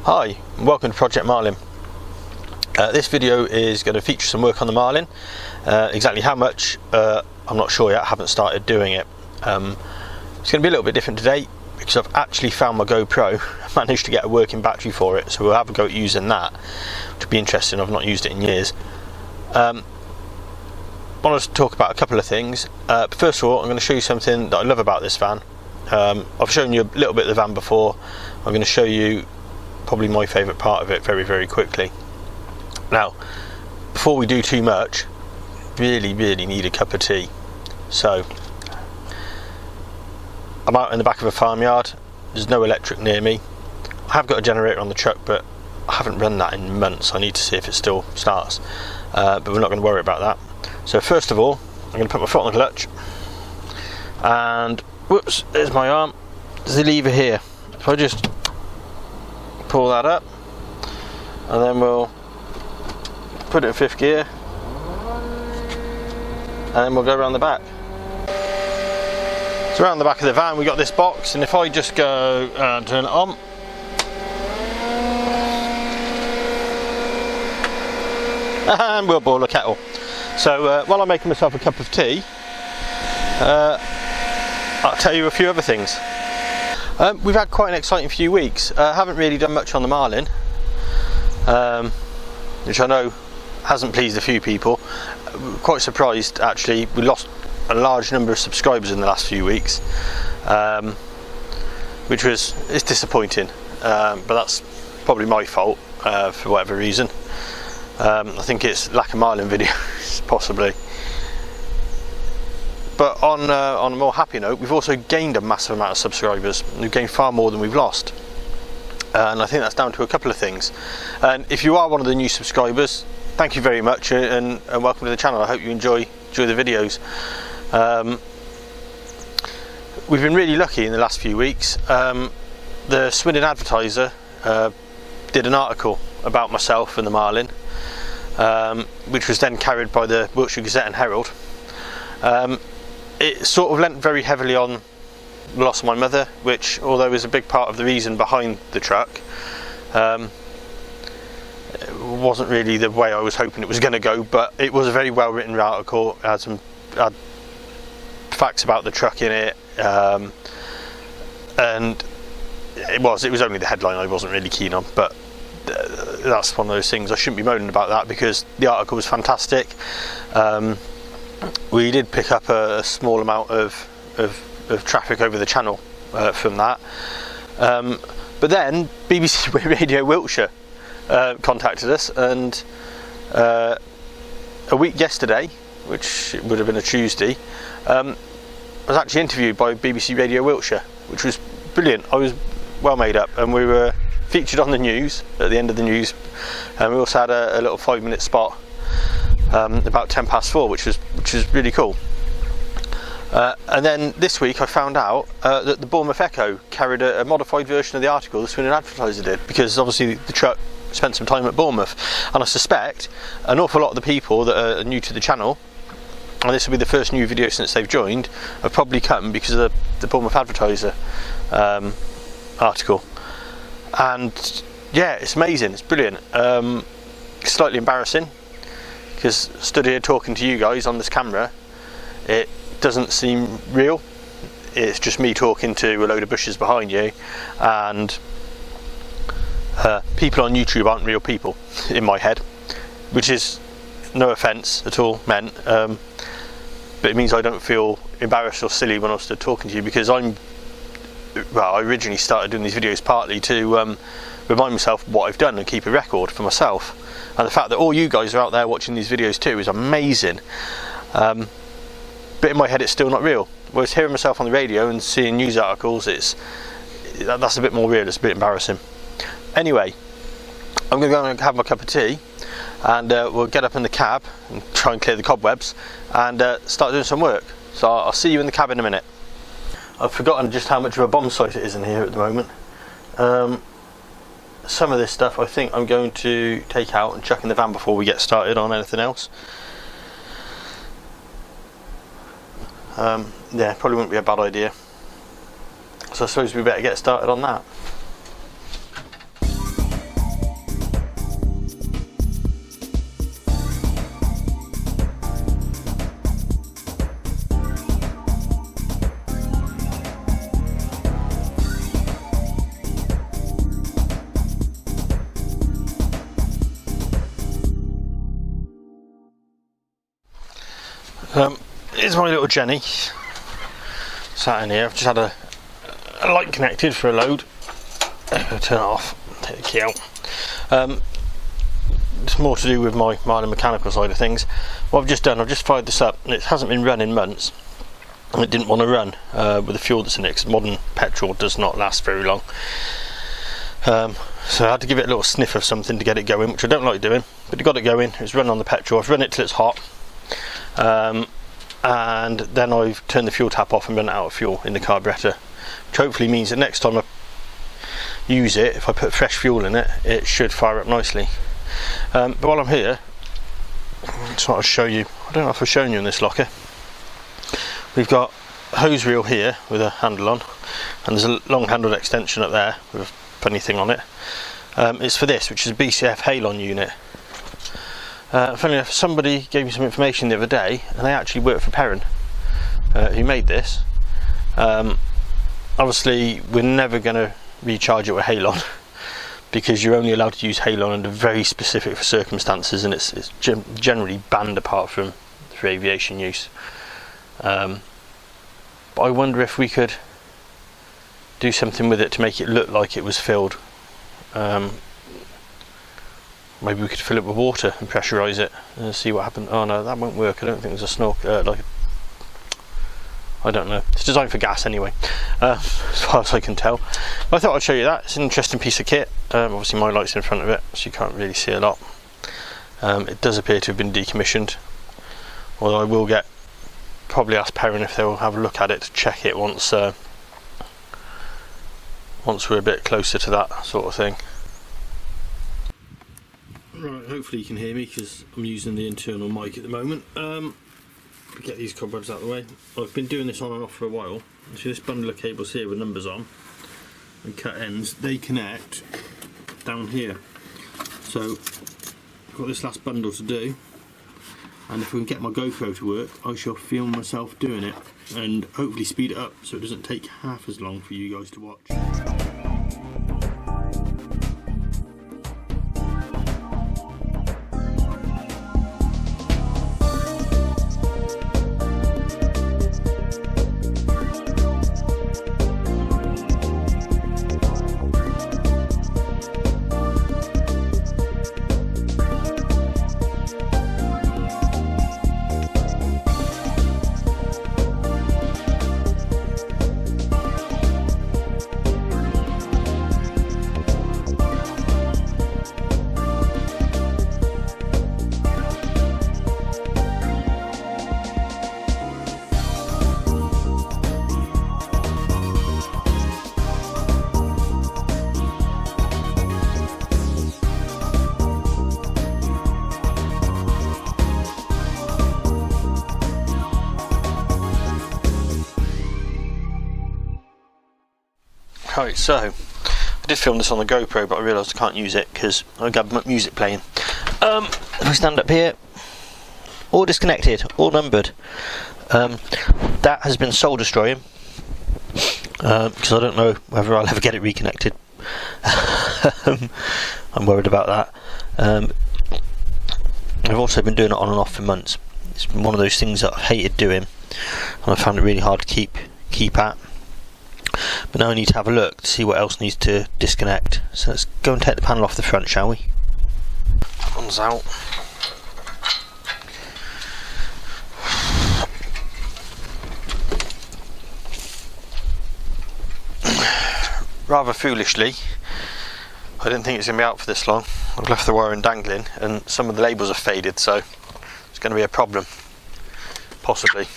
Hi, welcome to Project Marlin. This video is going to feature some work on the Marlin. Exactly how much, I'm not sure yet, I haven't started doing it. It's going to be a little bit different today because I've actually found my GoPro, managed to get a working battery for it, so we'll have a go at using that, which will be interesting. I've not used it in years. I want to talk about a couple of things. But first of all, I'm going to show you something that I love about this van. I've shown you a little bit of the van before. I'm going to show you probably my favourite part of it very quickly. Now, before we do too much, really need a cup of tea. So I'm out in the back of a farmyard. There's no electric near me. I have got a generator on the truck, but I haven't run that in months. I need to see if it still starts, but we're not going to worry about that. So first of all, I'm going to put my foot on the clutch, and whoops, there's my arm. There's the lever here. So I just pull that up, and then we'll put it in fifth gear, and then we'll go around the back. So around the back of the van we got this box, and if I just go and turn it on, and we'll boil a kettle. So while I'm making myself a cup of tea, I'll tell you a few other things. We've had quite an exciting few weeks. Haven't really done much on the Marlin, which I know hasn't pleased a few people. Quite surprised actually. We lost a large number of subscribers in the last few weeks, which is disappointing, but that's probably my fault for whatever reason. I think it's lack of Marlin videos possibly. But on a more happy note, we've also gained a massive amount of subscribers. We've gained far more than we've lost, and I think that's down to a couple of things. And if you are one of the new subscribers, thank you very much, and welcome to the channel. I hope you enjoy the videos. We've been really lucky in the last few weeks. The Swindon Advertiser did an article about myself and the Marlin, which was then carried by the Wiltshire Gazette and Herald. It sort of lent very heavily on the loss of my mother, which, although is a big part of the reason behind the truck, wasn't really the way I was hoping it was going to go. But it was a very well written article. It had facts about the truck in it, and it was only the headline I wasn't really keen on, but that's one of those things. I shouldn't be moaning about that because the article was fantastic. We did pick up a small amount of traffic over the channel from that, but then BBC Radio Wiltshire contacted us, and a week yesterday, which would have been a Tuesday, I was actually interviewed by BBC Radio Wiltshire, which was brilliant. I was well made up, and we were featured on the news at the end of the news, and we also had a little 5-minute spot about 4:10, which was really cool. And then this week I found out that the Bournemouth Echo carried a modified version of the article the Swindon Advertiser did, because obviously the truck spent some time at Bournemouth, and I suspect an awful lot of the people that are new to the channel, and this will be the first new video since they've joined, have probably come because of the Bournemouth Advertiser article. And yeah, it's amazing, it's brilliant. Slightly embarrassing because stood here talking to you guys on this camera, it doesn't seem real. It's just me talking to a load of bushes behind you, and people on YouTube aren't real people in my head, which is no offence at all meant, but it means I don't feel embarrassed or silly when I stood talking to you, because I originally started doing these videos partly to remind myself what I've done and keep a record for myself, and the fact that all you guys are out there watching these videos too is amazing. But in my head it's still not real, whereas hearing myself on the radio and seeing news articles, that's a bit more real. It's a bit embarrassing. Anyway, I'm going to go and have my cup of tea, and we'll get up in the cab and try and clear the cobwebs and start doing some work. So I'll see you in the cab in a minute. I've forgotten just how much of a bomb site it is in here at the moment. Some of this stuff I think I'm going to take out and chuck in the van before we get started on anything else. Yeah, probably wouldn't be a bad idea. So I suppose we better get started on that. Here's my little Jenny sat in here. I've just had a light connected for a load. I'll turn it off, take the key out. It's more to do with my Marlin mechanical side of things. What I've just done, I've just fired this up, and it hasn't been running months, and it didn't want to run with the fuel that's in it, because modern petrol does not last very long. So I had to give it a little sniff of something to get it going, which I don't like doing, but it got it going. It's run on the petrol. I've run it till it's hot, and then I've turned the fuel tap off and run it out of fuel in the carburettor, which hopefully means that next time I use it, if I put fresh fuel in it, it should fire up nicely. But while I'm here, I just want to show you, I don't know if I've shown you in this locker, we've got a hose reel here with a handle on, and there's a long handled extension up there with a funny thing on it. It's for this, which is a BCF Halon unit. Funny enough, somebody gave me some information the other day, and they actually work for Perrin, who made this. Obviously we're never going to recharge it with Halon, because you're only allowed to use Halon under very specific circumstances, and it's generally banned apart from for aviation use. But I wonder if we could do something with it to make it look like it was filled. Maybe we could fill it with water and pressurise it and see what happens. Oh no, that won't work. I don't think there's a snorkel. I don't know. It's designed for gas anyway, as far as I can tell. But I thought I'd show you that. It's an interesting piece of kit. Obviously my light's in front of it, so you can't really see a lot. It does appear to have been decommissioned, although I will probably ask Perrin if they'll have a look at it to check it once we're a bit closer to that sort of thing. Right, hopefully you can hear me, because I'm using the internal mic at the moment. Get these cobwebs out of the way. I've been doing this on and off for a while. See this bundle of cables here with numbers on and cut ends, they connect down here. So I've got this last bundle to do, and if we can get my GoPro to work, I shall film myself doing it and hopefully speed it up so it doesn't take half as long for you guys to watch. Right, so I did film this on the GoPro, but I realised I can't use it because I've got music playing. If I stand up here, all disconnected, all numbered. That has been soul destroying, because I don't know whether I'll ever get it reconnected. I'm worried about that. I've also been doing it on and off for months. It's been one of those things that I hated doing, and I found it really hard to keep at. But now I need to have a look to see what else needs to disconnect. So let's go and take the panel off the front, shall we? That one's out. Rather foolishly, I didn't think it was going to be out for this long. I've left the wiring dangling, and some of the labels have faded, so it's going to be a problem, possibly.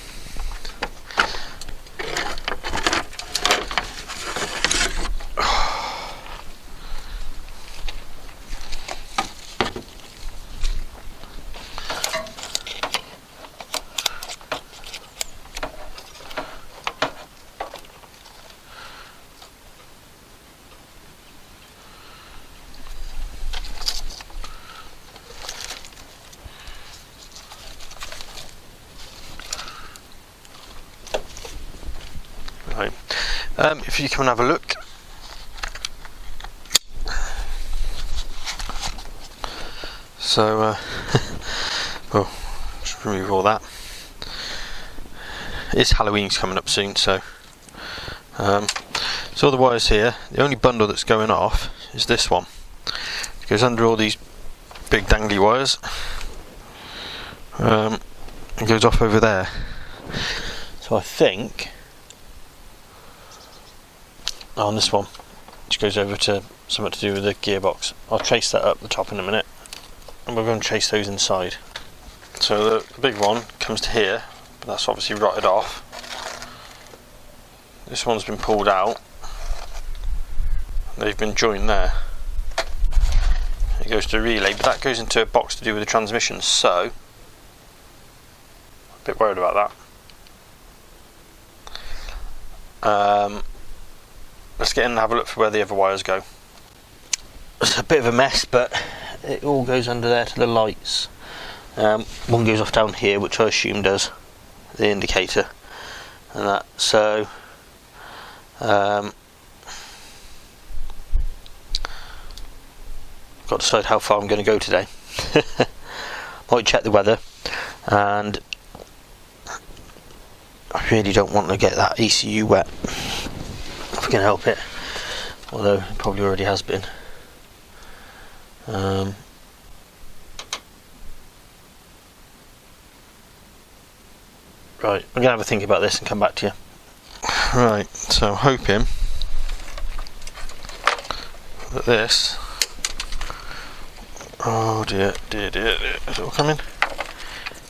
Right. If you come and have a look. So, well, just remove all that. it's Halloween's coming up soon, so all the wires here. The only bundle that's going off is this one. It goes under all these big dangly wires. It goes off over there. So I think on this one, which goes over to something to do with the gearbox. I'll trace that up the top in a minute, and we're going to trace those inside. So the big one comes to here, but that's obviously rotted off. This one's been pulled out. They've been joined there. It goes to a relay, but that goes into a box to do with the transmission, so I'm a bit worried about that. Let's get in and have a look for where the other wires go. It's a bit of a mess, but it all goes under there to the lights. One goes off down here, which I assume does the indicator and that. So got to decide how far I'm going to go today. Might check the weather, and I really don't want to get that ECU wet if I can help it, although it probably already has been. Right, I'm going to have a think about this and come back to you. Right, so I'm hoping that this... Oh dear, is it all coming?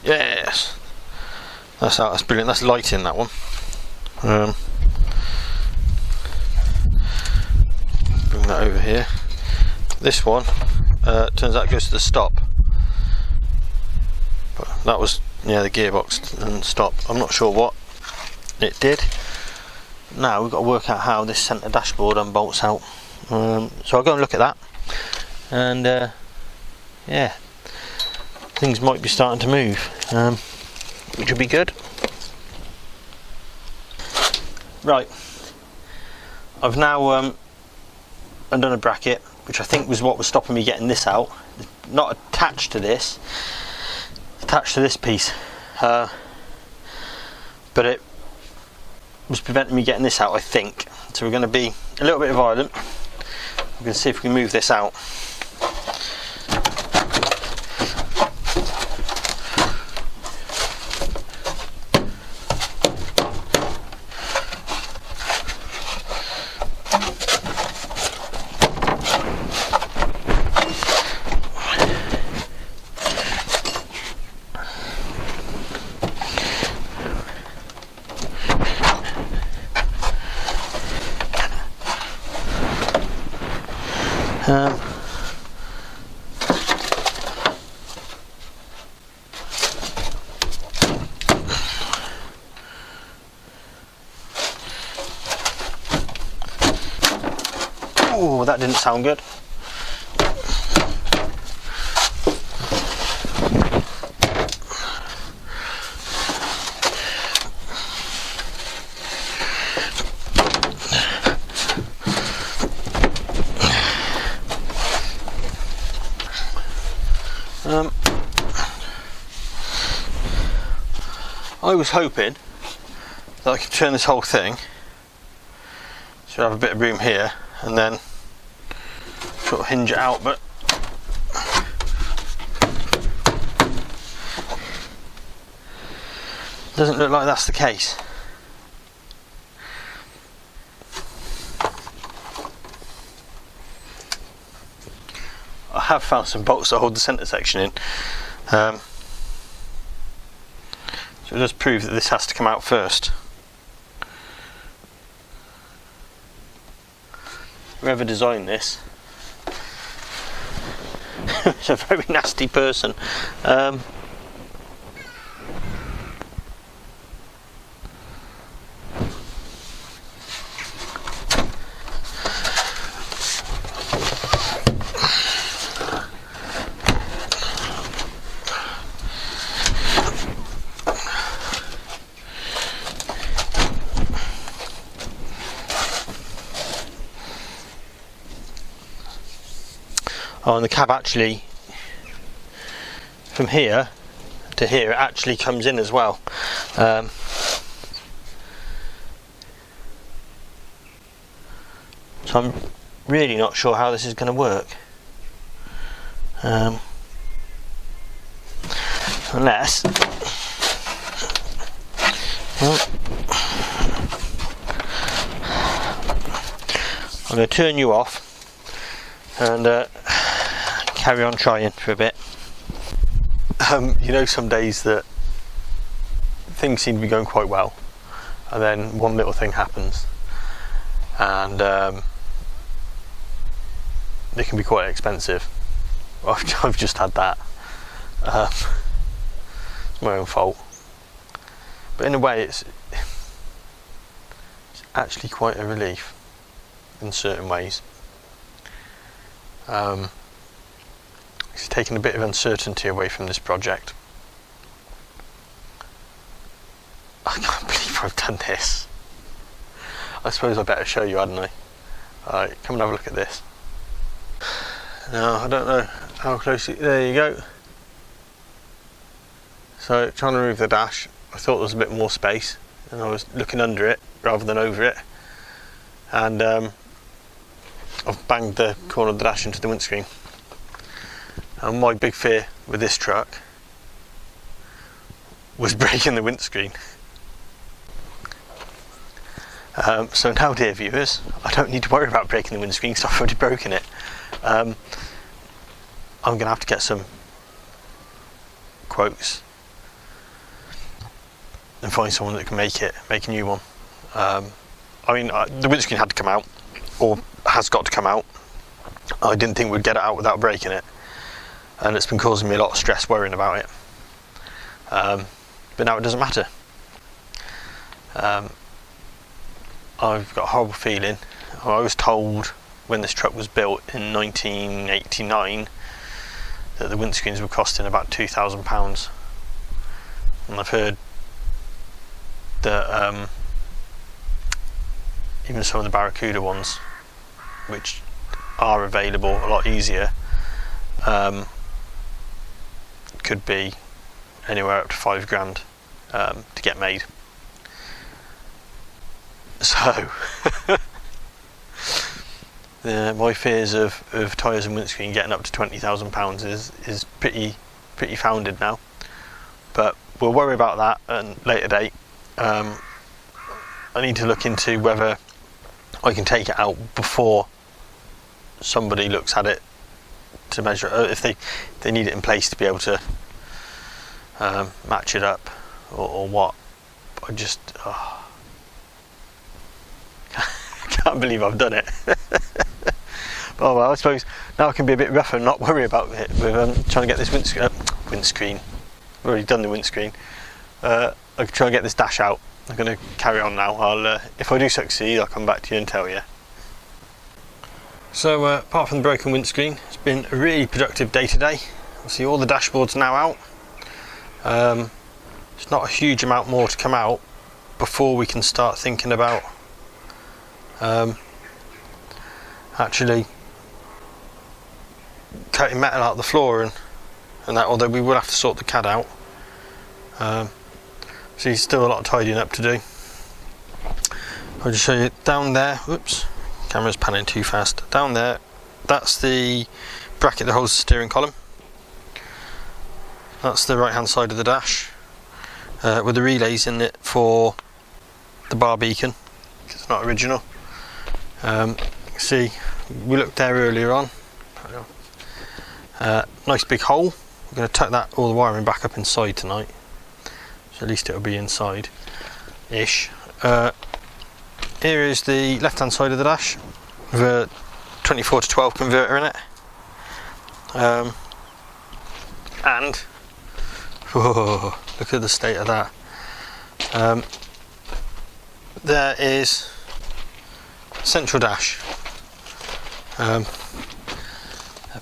Yes! That's out, that's brilliant, that's lighting, that one. Bring that over here. This one, turns out it goes to the stop. But that was, yeah, the gearbox and stop. I'm not sure what it did. Now we've got to work out how this centre dashboard unbolts out. So I'll go and look at that. And yeah, things might be starting to move, which would be good. Right, I've now undone a bracket, which I think was what was stopping me getting this out. It's not attached to this, it's attached to this piece, but it was preventing me getting this out, I think. So we're going to be a little bit violent. We're going to see if we can move this out. Oh, that didn't sound good. I was hoping that I could turn this whole thing, so I have a bit of room here, and then sort of hinge it out, but doesn't look like that's the case. I have found some bolts that hold the centre section in, so it does prove that this has to come out first. Whoever designed this is a very nasty person. Oh, and the cab actually, from here to here, it actually comes in as well. So I'm really not sure how this is going to work. Unless I'm going to turn you off and carry on trying for a bit. You know, some days that things seem to be going quite well, and then one little thing happens, and they can be quite expensive. I've just had that. It's my own fault, but in a way it's actually quite a relief in certain ways. It's taken a bit of uncertainty away from this project. I can't believe I've done this. I suppose I better show you, hadn't I? Alright, come and have a look at this. Now, I don't know how close there you go. So, trying to remove the dash, I thought there was a bit more space, and I was looking under it rather than over it, and I've banged the corner of the dash into the windscreen. And my big fear with this truck was breaking the windscreen. So now, dear viewers, I don't need to worry about breaking the windscreen because I've already broken it. I'm going to have to get some quotes and find someone that can make a new one. I mean, the windscreen had to come out, or has got to come out. I didn't think we'd get it out without breaking it, and it's been causing me a lot of stress worrying about it. But now it doesn't matter. I've got a horrible feeling. I was told when this truck was built in 1989 that the windscreens were costing about £2,000, and I've heard that even some of the Barracuda ones, which are available a lot easier, could be anywhere up to £5,000 to get made. So my fears of tyres and windscreen getting up to £20,000 is pretty founded now. But we'll worry about that at a later date. I need to look into whether I can take it out before somebody looks at it to measure it, if they need it in place to be able to match it up, or what. I just can't believe I've done it. Oh well, I suppose now I can be a bit rougher and not worry about it with trying to get this windscreen. I've already done the windscreen. I can try and get this dash out. I'm going to carry on now. If I do succeed, I'll come back to you and tell you. So apart from the broken windscreen, it's been a really productive day today. See, all the dashboard's now out. There's not a huge amount more to come out before we can start thinking about actually cutting metal out of the floor and that, although we will have to sort the CAD out. So there's still a lot of tidying up to do. I'll just show you down there. Whoops, camera's panning too fast. Down there, that's the bracket that holds the steering column. That's the right hand side of the dash, with the relays in it for the bar beacon. It's not original. See, we looked there earlier on. Nice big hole. We're going to tuck that all the wiring back up inside tonight, so at least it'll be inside ish. Here is the left hand side of the dash with a 24 to 12 converter in it, and whoa, look at the state of that. There is central dash. Up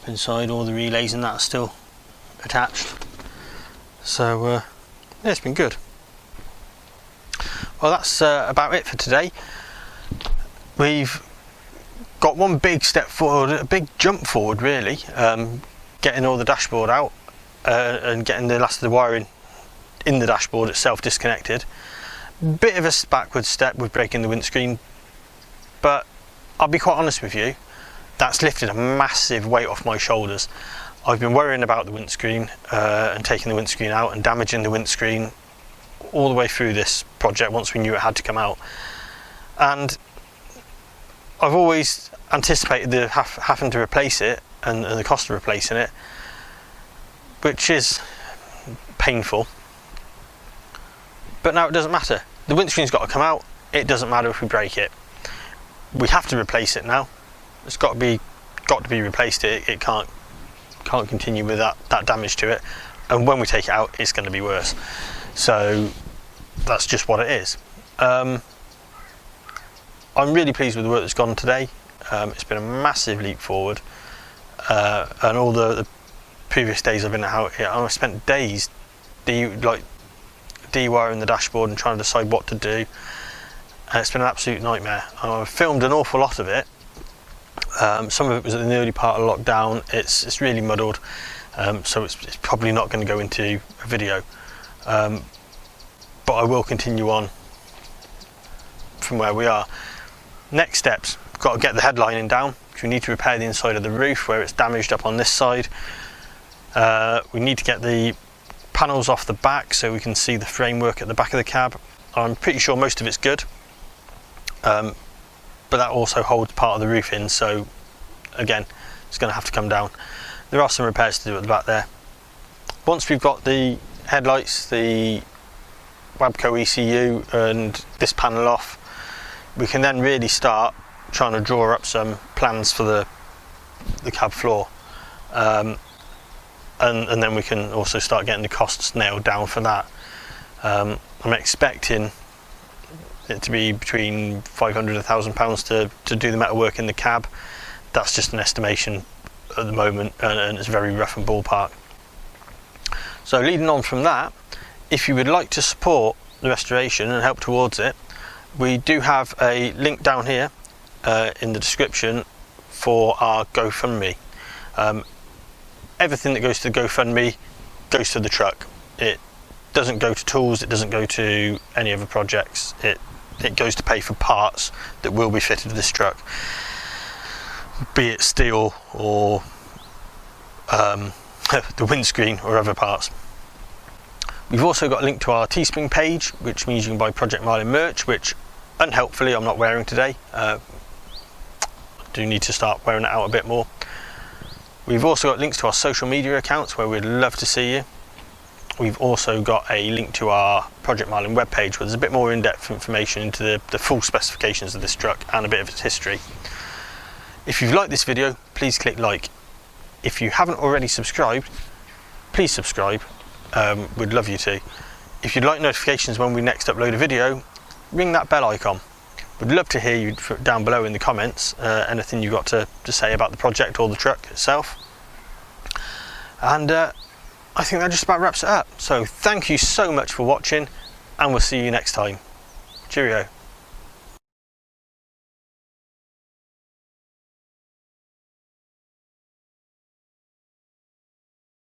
inside, all the relays and that are still attached. So yeah, it's been good. Well, that's about it for today. We've got one big step forward, a big jump forward really, getting all the dashboard out and getting the last of the wiring in the dashboard itself disconnected. Bit of a backward step with breaking the windscreen, but I'll be quite honest with you, that's lifted a massive weight off my shoulders. I've been worrying about the windscreen and taking the windscreen out and damaging the windscreen all the way through this project once we knew it had to come out. And I've always anticipated having to replace it and the cost of replacing it, which is painful. But now it doesn't matter. The windscreen's got to come out. It doesn't matter if we break it. We have to replace it now. It's got to be replaced. It can't continue with that damage to it. And when we take it out, it's going to be worse. So that's just what it is. I'm really pleased with the work that's gone today. It's been a massive leap forward. And all the previous days I've been out here, I've spent days dewiring the dashboard and trying to decide what to do. And it's been an absolute nightmare. I've filmed an awful lot of it. Some of it was in the early part of lockdown. It's really muddled, so it's probably not going to go into a video. But I will continue on from where we are. Next steps, we've got to get the headlining down. We need to repair the inside of the roof where it's damaged up on this side. We need to get the panels off the back so we can see the framework at the back of the cab. I'm pretty sure most of it's good, but that also holds part of the roof in, so again it's going to have to come down. There are some repairs to do at the back there. Once we've got the headlights, the Wabco ECU and this panel off, we can then really start trying to draw up some plans for the cab floor, and then we can also start getting the costs nailed down for that. I'm expecting it to be between £500 and £1,000 to do the metalwork in the cab. That's just an estimation at the moment, and it's very rough and ballpark. So leading on from that, if you would like to support the restoration and help towards it, we do have a link down here in the description for our GoFundMe. Everything that goes to the GoFundMe goes to the truck. It doesn't go to tools, it doesn't go to any other projects. It goes to pay for parts that will be fitted to this truck, be it steel or the windscreen or other parts. We've also got a link to our Teespring page, which means you can buy Project Marlin merch, which unhelpfully I'm not wearing today. I do need to start wearing it out a bit more. We've also got links to our social media accounts where we'd love to see you. We've also got a link to our Project Marlin webpage where there's a bit more in-depth information into the full specifications of this truck and a bit of its history. If you've liked this video, please click like. If you haven't already subscribed, please subscribe. We'd love you to. If you'd like notifications when we next upload a video, ring that bell icon. We'd love to hear you down below in the comments, anything you've got to say about the project or the truck itself. And I think that just about wraps it up. So thank you so much for watching, and we'll see you next time. Cheerio.